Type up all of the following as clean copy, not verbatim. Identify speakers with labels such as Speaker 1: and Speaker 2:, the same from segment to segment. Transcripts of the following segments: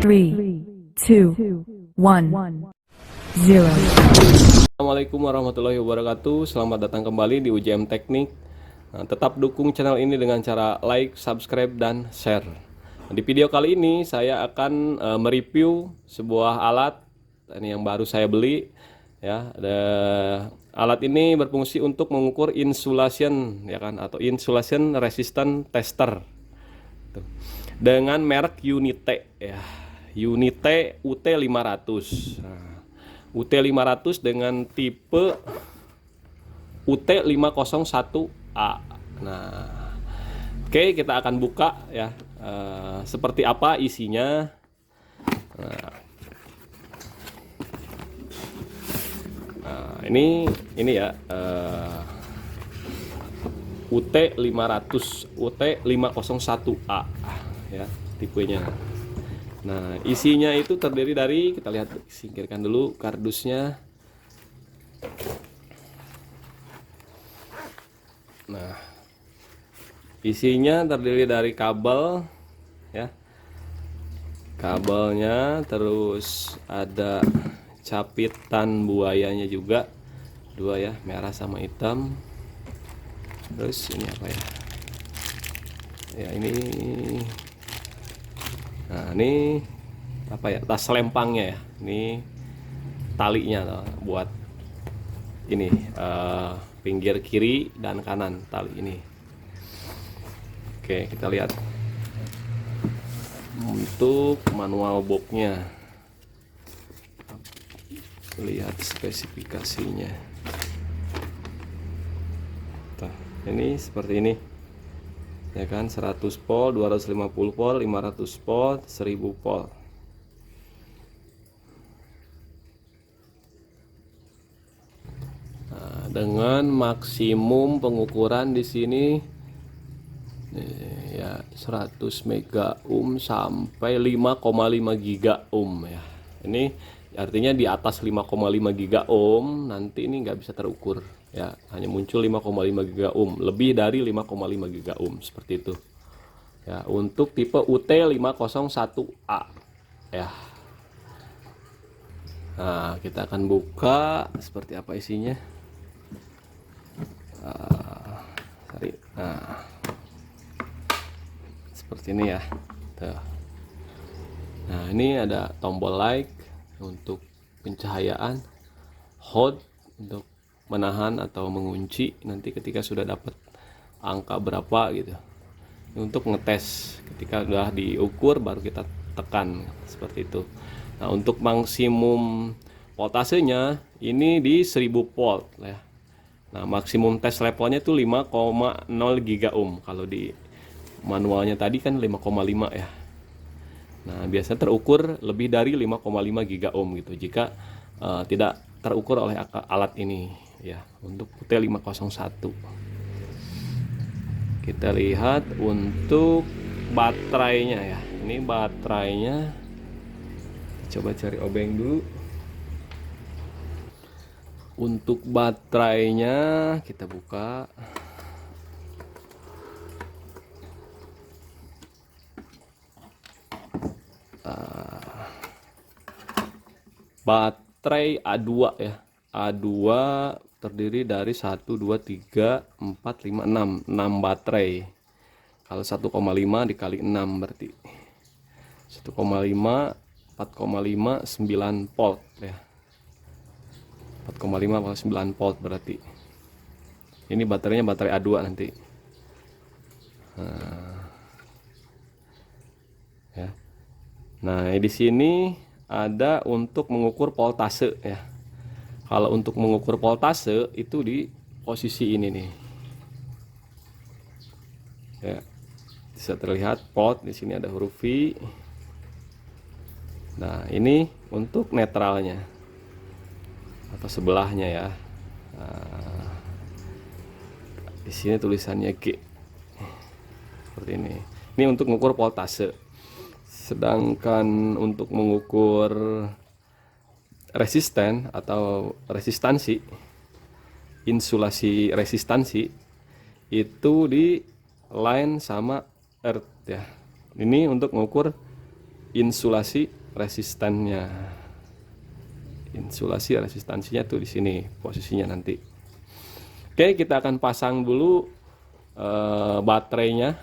Speaker 1: 3, 2, 1, 0.
Speaker 2: Assalamualaikum warahmatullahi wabarakatuh. Selamat datang kembali di UJM Teknik. Tetap dukung channel ini dengan cara like, subscribe, dan share. Di video kali ini saya akan mereview sebuah alat ini yang baru saya beli. Ya, alat ini berfungsi untuk mengukur insulation, ya kan, atau insulation resistant tester. Tuh. Dengan merek Unite, ya, Unite UT500. UT500 dengan tipe UT501A. Nah, oke, kita akan buka ya, seperti apa isinya. Nah, ini ya, UT501A ya, tipenya. Nah, isinya itu terdiri dari, kita lihat, singkirkan dulu kardusnya. Nah, isinya terdiri dari kabel ya. Kabelnya, terus ada capitan buayanya juga, dua ya, merah sama hitam. Terus ini apa ya? Ya, ini. Nah, ini apa ya, tas lempangnya ya, ini talinya buat ini, pinggir kiri dan kanan tali ini. Oke, kita lihat untuk manual boxnya, lihat spesifikasinya. Nah, ini seperti ini ya kan, 100 volt, 250 volt, 500 volt, 1000 volt. Nah, dengan maksimum pengukuran di sini ya 100 mega ohm sampai 5,5 giga ohm ya. Ini artinya di atas 5,5 giga ohm nanti ini nggak bisa terukur ya, hanya muncul 5,5 giga ohm, lebih dari 5,5 giga ohm seperti itu ya, untuk tipe UT501A ya. Nah, kita akan buka seperti apa isinya. Nah, seperti ini ya. Tuh. Nah, ini ada tombol like untuk pencahayaan, hold untuk menahan atau mengunci nanti ketika sudah dapat angka berapa gitu. Ini untuk ngetes, ketika sudah diukur baru kita tekan seperti itu. Nah, untuk maksimum voltasenya ini di 1000 volt ya. Nah, maksimum test levelnya itu 5,0 giga ohm. Kalau di manualnya tadi kan 5,5 ya. Nah, biasanya terukur lebih dari 5,5 giga ohm gitu jika tidak terukur oleh alat ini ya, untuk UT501. Kita lihat untuk baterainya ya. Ini baterainya, coba cari obeng dulu. Untuk baterainya kita buka. Baterai A2 ya. A2 terdiri dari 1, 2, 3, 4, 5, 6 baterai. Kalau 1,5 dikali 6 berarti 1,5, 4,5, 9 volt ya. 4,5 kali 9 volt berarti. Ini baterainya baterai A2 nanti. Ya. Nah, di sini ada untuk mengukur voltase ya. Kalau untuk mengukur voltase itu di posisi ini nih. Ya. Bisa terlihat volt, di sini ada huruf V. Nah, ini untuk netralnya atau sebelahnya ya. Nah, di sini tulisannya G. Seperti ini. Ini untuk mengukur voltase. Sedangkan untuk mengukur resisten atau resistansi, insulasi resistansi, itu di line sama earth ya. Ini untuk mengukur insulasi resistannya. Insulasi resistansinya tuh di sini posisinya nanti. Oke, kita akan pasang dulu baterainya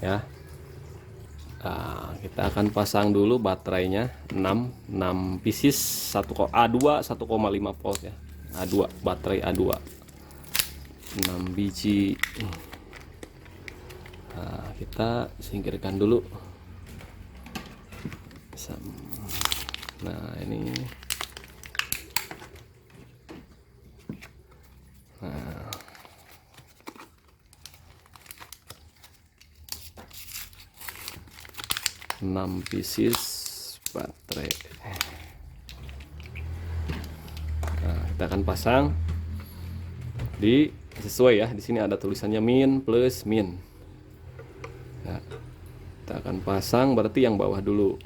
Speaker 2: ya. Nah, kita akan pasang dulu baterainya 6 pieces A2 1,5 volt ya. A2 baterai A2 6 biji. Nah, kita singkirkan dulu. Nah, ini. Nah. Enam pieces baterai. Nah, kita akan pasang di sesuai ya. Di sini ada tulisannya min plus min. Ya, kita akan pasang berarti yang bawah dulu.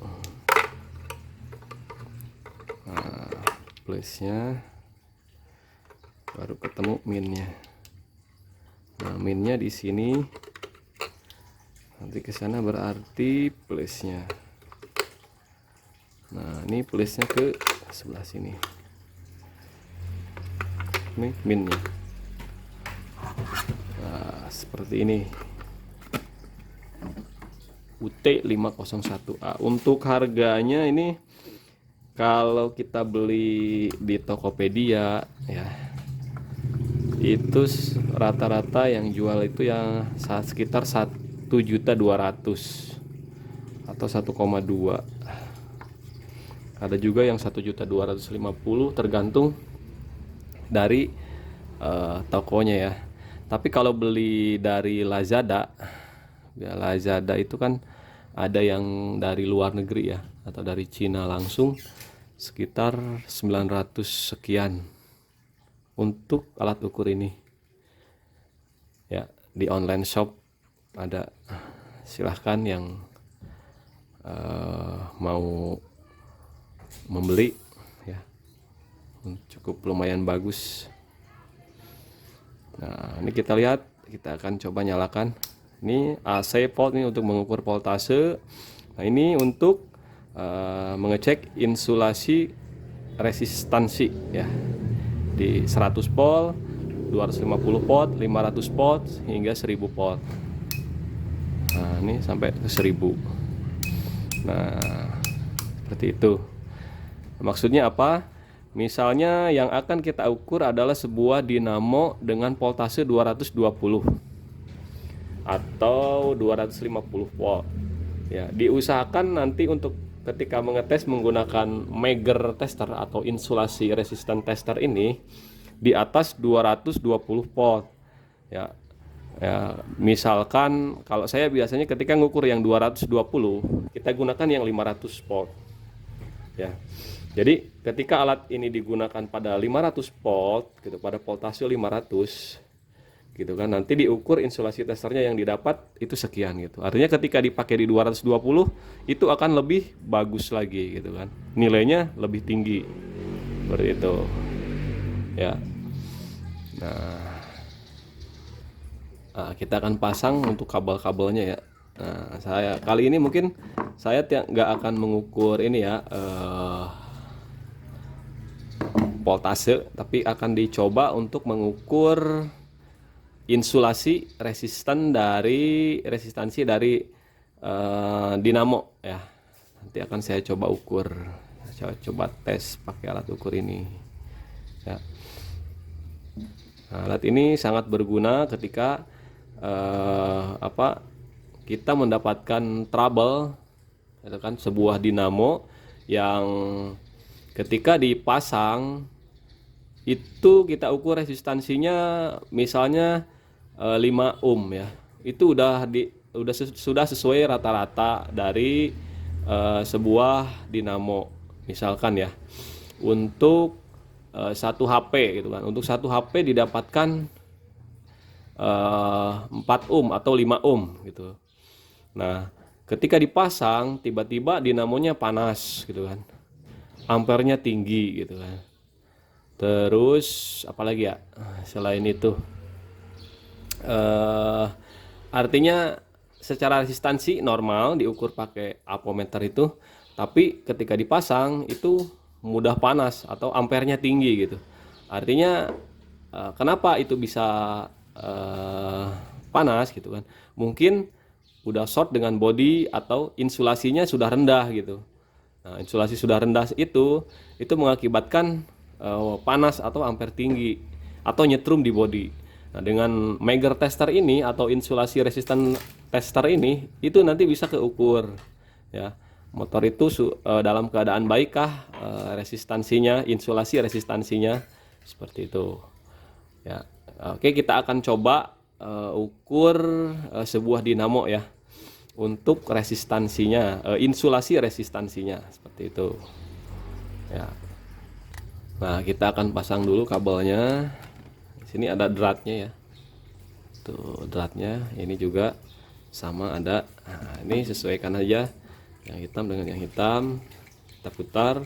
Speaker 2: Nah, plusnya baru ketemu minnya. Nah, minnya di sini. Nanti ke sana berarti plusnya. Nah, ini plusnya ke sebelah sini. Ini minnya. Nah, seperti ini. UT501A. Untuk harganya ini kalau kita beli di Tokopedia ya, itu rata-rata yang jual itu yang sekitar 1.200.000 atau 1,2. Ada juga yang 1.250.000 tergantung dari tokonya ya. Tapi kalau beli dari Lazada ya, Lazada itu kan ada yang dari luar negeri ya, atau dari Cina langsung sekitar 900 sekian untuk alat ukur ini ya. Di online shop ada, silahkan yang mau membeli ya, cukup lumayan bagus. Nah, ini kita lihat, kita akan coba nyalakan. Ini AC volt ini untuk mengukur voltase. Nah, ini untuk mengecek insulasi resistansi ya, di 100 volt, 250 volt, 500 volt hingga 1000 volt. Nah, ini sampai ke 1000. Nah, seperti itu. Maksudnya apa? Misalnya yang akan kita ukur adalah sebuah dinamo dengan voltase 220 atau 250 volt. Ya, diusahakan nanti untuk ketika mengetes menggunakan Megger tester atau insulasi resistan tester ini di atas 220 volt. Ya. Ya, misalkan kalau saya biasanya ketika ngukur yang 220, kita gunakan yang 500 volt. Ya. Jadi ketika alat ini digunakan pada 500 volt gitu, pada voltase 500 gitu kan, nanti diukur insulasi testernya yang didapat itu sekian gitu. Artinya ketika dipakai di 220 itu akan lebih bagus lagi gitu kan. Nilainya lebih tinggi. Seperti itu. Ya. Nah, kita akan pasang untuk kabel-kabelnya ya. Nah, saya kali ini mungkin saya nggak akan mengukur ini ya, voltase, tapi akan dicoba untuk mengukur insulasi resistansi dari dinamo ya. Nanti akan saya coba ukur, saya coba tes pakai alat ukur ini ya. Nah, alat ini sangat berguna ketika kita mendapatkan trouble itu kan, sebuah dinamo yang ketika dipasang itu kita ukur resistansinya misalnya 5 ohm ya. Itu sudah sesuai rata-rata dari sebuah dinamo. Misalkan ya, untuk 1 HP gitu kan. Untuk 1 HP didapatkan 4 ohm atau 5 ohm gitu. Nah, ketika dipasang tiba-tiba dinamonya panas gitu kan. Ampernya tinggi gitu kan. Terus apalagi ya selain itu, artinya secara resistansi normal diukur pakai ampermeter itu, tapi ketika dipasang itu mudah panas atau ampernya tinggi gitu. Artinya kenapa itu bisa panas gitu kan? Mungkin udah short dengan body atau insulasinya sudah rendah gitu. Nah, insulasi sudah rendah itu mengakibatkan panas atau ampere tinggi atau nyetrum di body. Nah, dengan Megger tester ini atau insulasi resistan tester ini itu nanti bisa keukur ya. Motor itu dalam keadaan baikkah resistansinya, insulasi resistansinya seperti itu. Ya. Oke, kita akan coba ukur sebuah dinamo ya. Untuk resistansinya, insulasi resistansinya seperti itu. Ya. Nah, kita akan pasang dulu kabelnya. Di sini ada dratnya ya. Tuh dratnya, ini juga sama ada. Nah, ini sesuaikan aja yang hitam dengan yang hitam. Kita putar.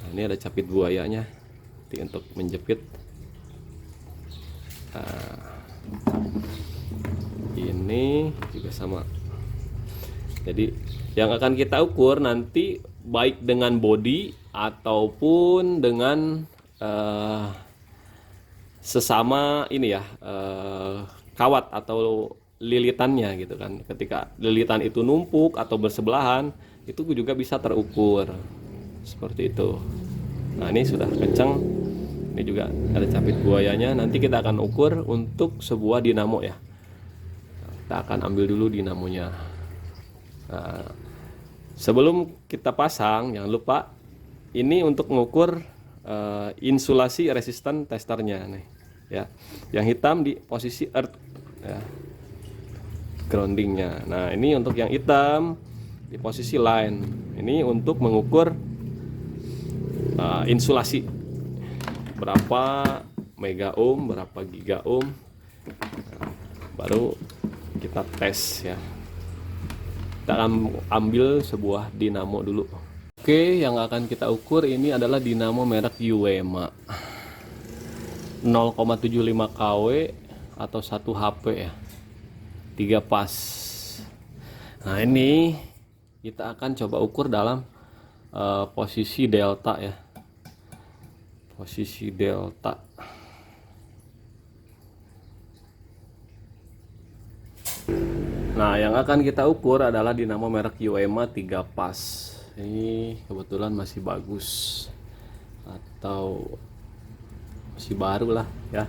Speaker 2: Nah, ini ada capit buayanya. Nanti untuk menjepit. Nah, ini juga sama. Jadi yang akan kita ukur nanti baik dengan body ataupun dengan sesama ini ya, kawat atau lilitannya gitu kan. Ketika lilitan itu numpuk atau bersebelahan itu juga bisa terukur seperti itu. Nah, ini sudah kencang. Ini juga ada capit buayanya. Nanti kita akan ukur untuk sebuah dinamo ya. Kita akan ambil dulu dinamonya. Nah, sebelum kita pasang, jangan lupa ini untuk mengukur insulasi resistan testernya nih, ya. Yang hitam di posisi earth, ya, groundingnya. Nah, ini untuk yang hitam di posisi line. Ini untuk mengukur insulasi berapa mega ohm, berapa giga ohm. Nah, baru kita tes ya. Kita akan ambil sebuah dinamo dulu. Oke, yang akan kita ukur ini adalah dinamo merek Uema 0,75 kW atau 1 HP ya, 3 pas. Nah, ini kita akan coba ukur dalam posisi delta ya, posisi delta. Nah, yang akan kita ukur adalah dinamo merek Uema 3 pas. Ini kebetulan masih bagus atau masih baru lah ya.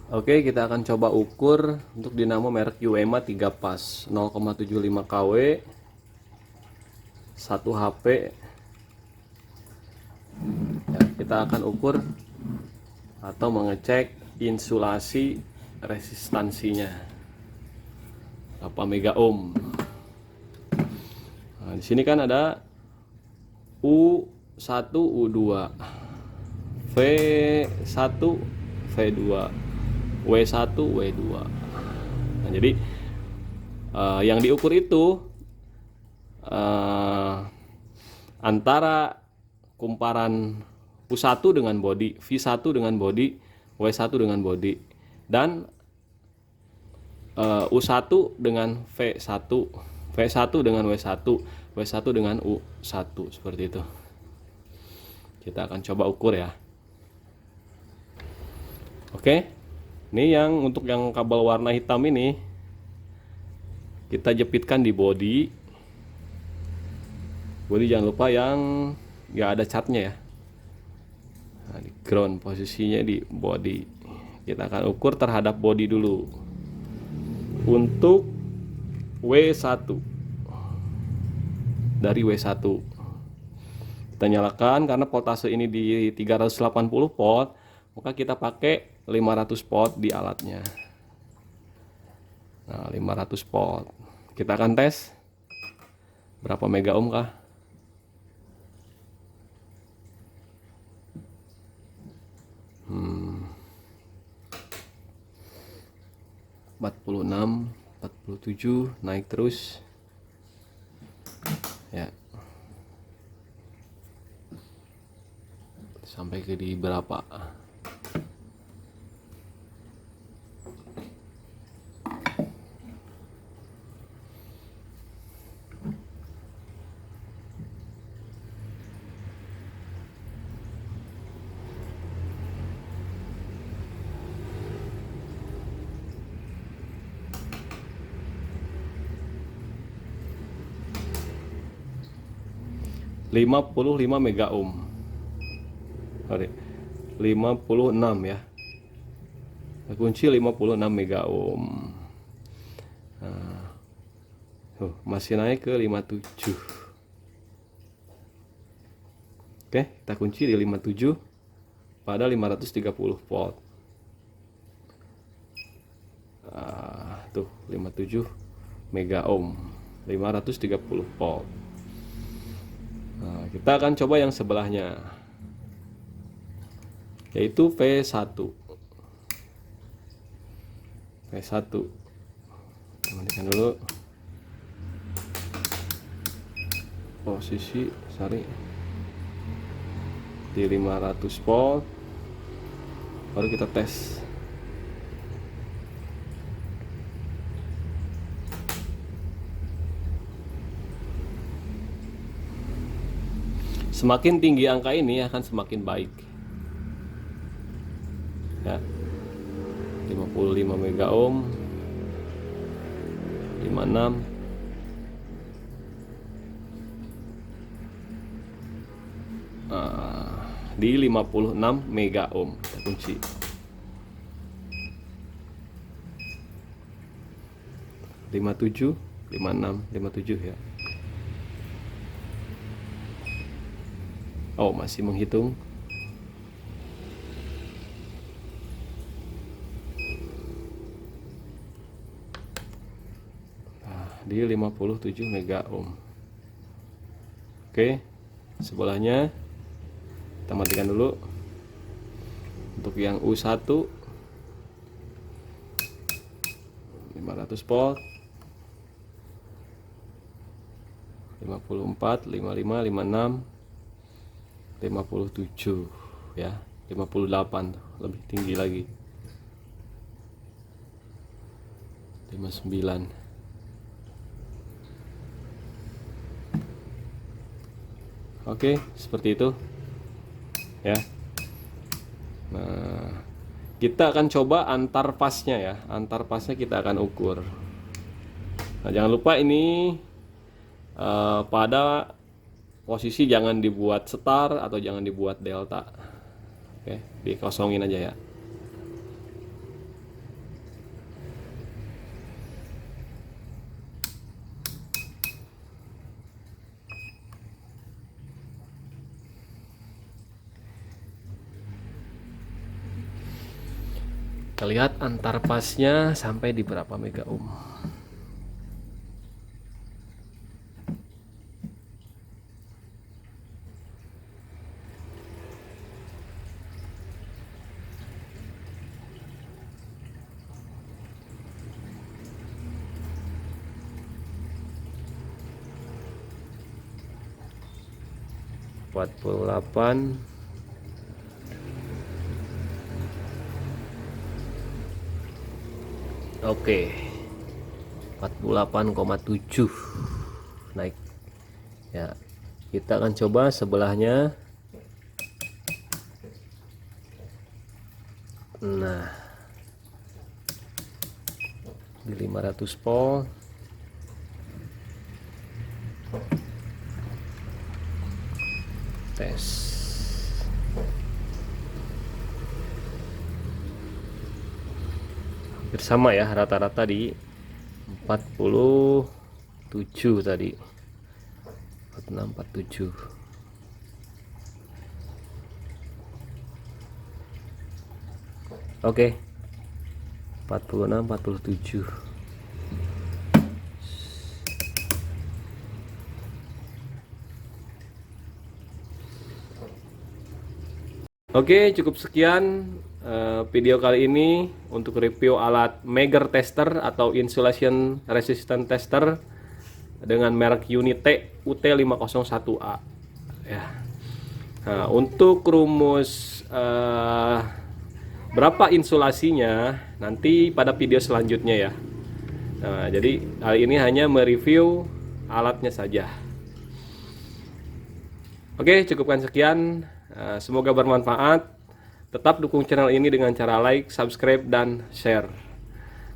Speaker 2: Oke, kita akan coba ukur untuk dinamo merek Uema 3 pas 0,75 kW 1 HP ya. Kita akan ukur atau mengecek insulasi resistansinya berapa mega ohm. Nah, di sini kan ada U1, U2, V1, V2, W1, W2. Nah, jadi yang diukur itu antara kumparan U1 dengan body, V1 dengan body, W1 dengan body, dan U1 dengan V1, V1 dengan W1, W1 dengan U1 seperti itu. Kita akan coba ukur ya. Oke, ini yang untuk yang kabel warna hitam ini kita jepitkan di body. Body jangan lupa yang nggak ada catnya ya. Nah, di ground posisinya di body. Kita akan ukur terhadap body dulu. Untuk W1 dari W1 kita nyalakan karena voltase ini di 380 volt, maka kita pakai 500 volt di alatnya. Nah, 500 volt. Kita akan tes berapa mega ohm kah. 46, 47, naik terus ya sampai ke di berapa. 55 mega ohm. Sorry, 56 ya. Kunci 56 mega ohm. Masih naik ke 57. Oke, kita kunci di 57 pada 530 volt. Tuh 57 mega ohm, 530 volt. Kita akan coba yang sebelahnya, yaitu V1. Matikan dulu. Posisi di 500 volt, baru kita tes. Semakin tinggi angka ini akan semakin baik ya. 55 mega ohm, 56, di 56 mega ohm kita kunci. Lima tujuh, 56, 57 ya. Oh, masih menghitung. Di 57 mega ohm. Oke, sebelahnya kita matikan dulu. Untuk yang U1 500 volt, 54, 55, 56, 57 ya, 58 lebih tinggi lagi, 59. Oke, seperti itu ya. Nah, kita akan coba antar pasnya ya. Antar pasnya kita akan ukur. Nah, jangan lupa ini pada posisi jangan dibuat star atau jangan dibuat delta. Oke, dikosongin aja ya. Kita lihat antar pasnya sampai di berapa mega ohm. Empat puluh 48. Oke, 48,7 naik ya. Kita akan coba sebelahnya. Nah, di 500 volt, tes. Sama ya, rata-rata di 47 tadi, 46, 47. Oke, 46, 47. Oke, cukup sekian video kali ini untuk review alat Megger tester atau insulation resistant tester dengan merek Unite UT501A ya. Nah, untuk rumus berapa insulasinya nanti pada video selanjutnya ya. Nah, jadi kali ini hanya mereview alatnya saja. Oke, cukupkan sekian. Semoga bermanfaat. Tetap dukung channel ini dengan cara like, subscribe, dan share.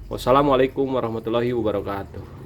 Speaker 2: Wassalamualaikum warahmatullahi wabarakatuh.